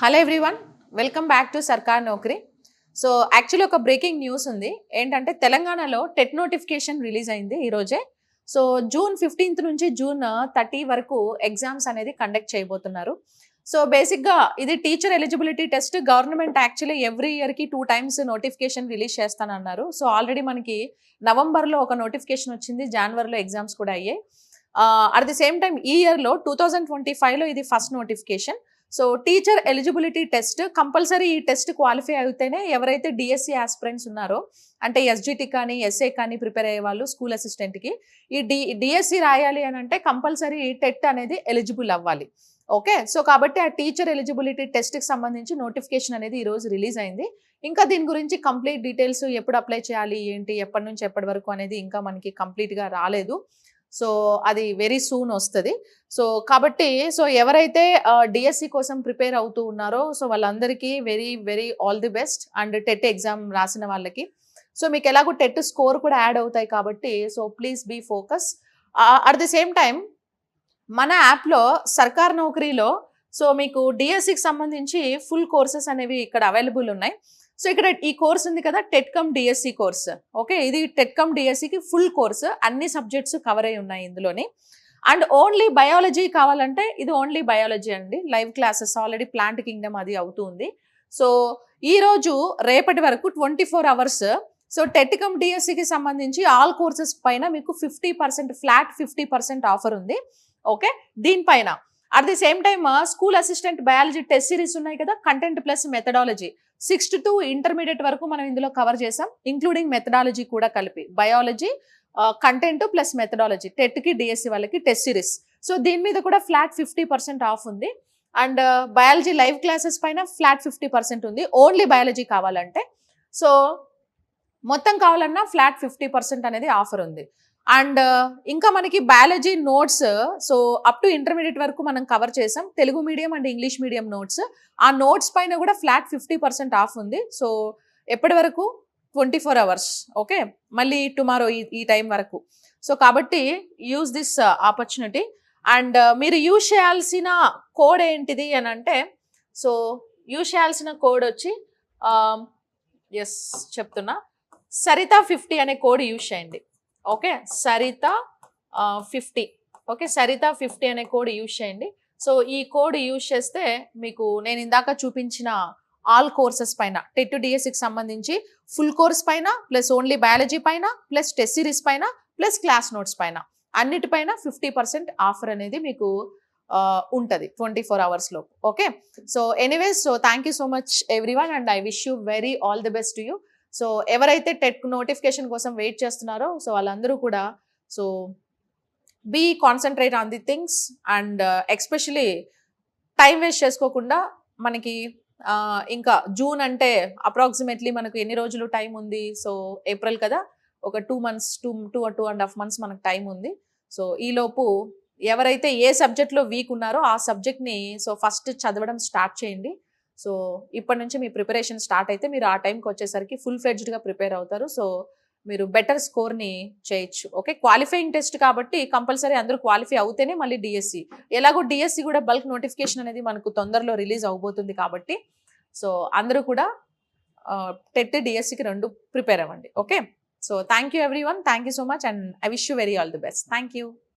Hello everyone, welcome back to సర్కార్ నౌకరీ. So actually ఒక breaking news ఉంది. ఏంటంటే తెలంగాణలో టెట్ నోటిఫికేషన్ రిలీజ్ అయింది ఈరోజే. సో జూన్ 15th నుంచి జూన్ 30 వరకు ఎగ్జామ్స్ అనేది కండక్ట్ చేయబోతున్నారు. సో బేసిక్గా ఇది teacher eligibility test. Government actually every ఇయర్కి 2 times నోటిఫికేషన్ రిలీజ్ చేస్తానన్నారు. సో ఆల్రెడీ మనకి నవంబర్లో ఒక నోటిఫికేషన్ వచ్చింది, జనవరిలో ఎగ్జామ్స్ కూడా అయ్యాయి. అట్ ది సేమ్ టైం ఈ ఇయర్లో 2025లో ఇది first notification. So teacher eligibility test compulsory. ఈ టెస్ట్ క్వాలిఫై అయితేనే ఎవరైతే డిఎస్సి ఆస్పిరెంట్స్ ఉన్నారో, అంటే ఎస్జిటి కానీ ఎస్ఏ కానీ ప్రిపేర్ అయ్యే వాళ్ళు స్కూల్ అసిస్టెంట్కి ఈ డిఎస్సి రాయాలి అని అంటే కంపల్సరీ టెట్ అనేది ఎలిజిబుల్ అవ్వాలి. ఓకే, సో కాబట్టి ఆ టీచర్ ఎలిజిబిలిటీ టెస్ట్కి సంబంధించి నోటిఫికేషన్ అనేది ఈరోజు రిలీజ్ అయింది. ఇంకా దీని గురించి కంప్లీట్ డీటెయిల్స్ ఎప్పుడు అప్లై చేయాలి, ఏంటి, ఎప్పటి నుంచి ఎప్పటి వరకు అనేది ఇంకా మనకి కంప్లీట్గా రాలేదు. సో అది వెరీ సూన్ వస్తుంది. సో కాబట్టి ఎవరైతే డిఎస్సి కోసం ప్రిపేర్ అవుతూ ఉన్నారో సో వాళ్ళందరికీ very very all the best. And TET exam రాసిన వాళ్ళకి సో మీకు ఎలాగో టెట్ స్కోర్ కూడా యాడ్ అవుతాయి కాబట్టి so please be focus. At the same time మన యాప్లో సర్కార్ నౌకరీలో సో మీకు డిఎస్సికి సంబంధించి ఫుల్ కోర్సెస్ అనేవి ఇక్కడ అవైలబుల్ ఉన్నాయి. సో ఇక్కడ ఈ కోర్స్ ఉంది కదా, TET come DSC course. Okay, ఇది టెట్ కమ్ డిఎస్సికి ఫుల్ కోర్స్, అన్ని సబ్జెక్ట్స్ కవర్ అయి ఉన్నాయి ఇందులోని. అండ్ ఓన్లీ బయాలజీ కావాలంటే ఇది ఓన్లీ బయాలజీ అండి. Live classes already plant Kingdom అది అవుతుంది. సో ఈ రోజు రేపటి వరకు 24 hours సో టెట్ కమ్ డిఎస్సికి సంబంధించి ఆల్ కోర్సెస్ పైన మీకు 50% ఫ్లాట్ 50% ఆఫర్ ఉంది. ఓకే, దీనిపైన at the same time school assistant biology test series ఉన్నాయి కదా, content plus methodology 6th to intermediate వరకు మనం ఇందులో కవర్ చేసాం, ఇంక్లూడింగ్ మెథడాలజీ కూడా కలిపి. బయాలజీ కంటెంట్ ప్లస్ మెథడాలజీ టెట్కి డిఎస్సి వాళ్ళకి టెస్ట్ సిరీస్. సో దీని మీద కూడా ఫ్లాట్ 50% ఆఫ్ ఉంది. అండ్ బయాలజీ లైవ్ క్లాసెస్ పైన ఫ్లాట్ 50% ఉంది, ఓన్లీ బయాలజీ కావాలంటే. సో మొత్తం కావాలన్నా ఫ్లాట్ 50% అనేది ఆఫర్ ఉంది. అండ్ ఇంకా మనకి biology notes so up to intermediate వరకు మనం కవర్ చేసాం, Telugu medium and English medium notes. ఆ నోట్స్ పైన కూడా ఫ్లాట్ 50% ఆఫ్ ఉంది. సో ఎప్పటి వరకు 24 hours. ఓకే, మళ్ళీ టుమారో ఈ టైం వరకు. సో కాబట్టి యూజ్ దిస్ ఆపర్చునిటీ. అండ్ మీరు యూజ్ చేయాల్సిన కోడ్ ఏంటిది అని అంటే సో యూజ్ చేయాల్సిన కోడ్ వచ్చి ఎస్ చెప్తున్నా, సరిత 50 అనే కోడ్ యూజ్ చేయండి. ఓకే, సరిత 50. ఓకే, సరిత 50 అనే కోడ్ యూజ్ చేయండి. సో ఈ కోడ్ యూజ్ చేస్తే మీకు నేను ఇందాక చూపించిన ఆల్ కోర్సెస్ పైన టెట్ డిఎస్సికి సంబంధించి ఫుల్ కోర్స్ పైన ప్లస్ ఓన్లీ బయాలజీ పైన ప్లస్ టెస్ట్ సిరీస్ పైన ప్లస్ క్లాస్ నోట్స్ పైన అన్నిటిపైన 50% ఆఫర్ అనేది మీకు ఉంటుంది 24 hours లోపు. Okay, so anyways so thank you so much everyone and I wish you very all the best to you. So ఎవరైతే TET notification కోసం wait చేస్తున్నారో so వాళ్ళందరూ కూడా so be concentrate on the things and especially time waste చేసుకోకుండా మనకి ఇంకా June అంటే approximately మనకు ఎన్ని రోజులు టైం ఉంది? సో ఏప్రిల్ కదా, ఒక 2 months 2.5 months మనకు టైం ఉంది. సో ఈలోపు ఎవరైతే ఏ సబ్జెక్ట్లో వీక్ ఉన్నారో ఆ సబ్జెక్ట్ని సో ఫస్ట్ చదవడం స్టార్ట్ చేయండి. సో ఇప్పటి నుంచి మీ ప్రిపరేషన్ స్టార్ట్ అయితే మీరు ఆ టైంకి వచ్చేసరికి ఫుల్ ఫ్లెడ్జ్డ్గా ప్రిపేర్ అవుతారు. సో మీరు బెటర్ స్కోర్ని చేయొచ్చు. ఓకే, క్వాలిఫైయింగ్ టెస్ట్ కాబట్టి కంపల్సరీ అందరూ క్వాలిఫై అవుతేనే మళ్ళీ డిఎస్సి. ఎలాగో డిఎస్సి కూడా బల్క్ నోటిఫికేషన్ అనేది మనకు తొందరలో రిలీజ్ అవబోతుంది కాబట్టి సో అందరూ కూడా టెట్ డిఎస్సికి 2 ప్రిపేర్ అవ్వండి. Okay, so thank you everyone, thank you so much and I wish you very all the best. Thank you.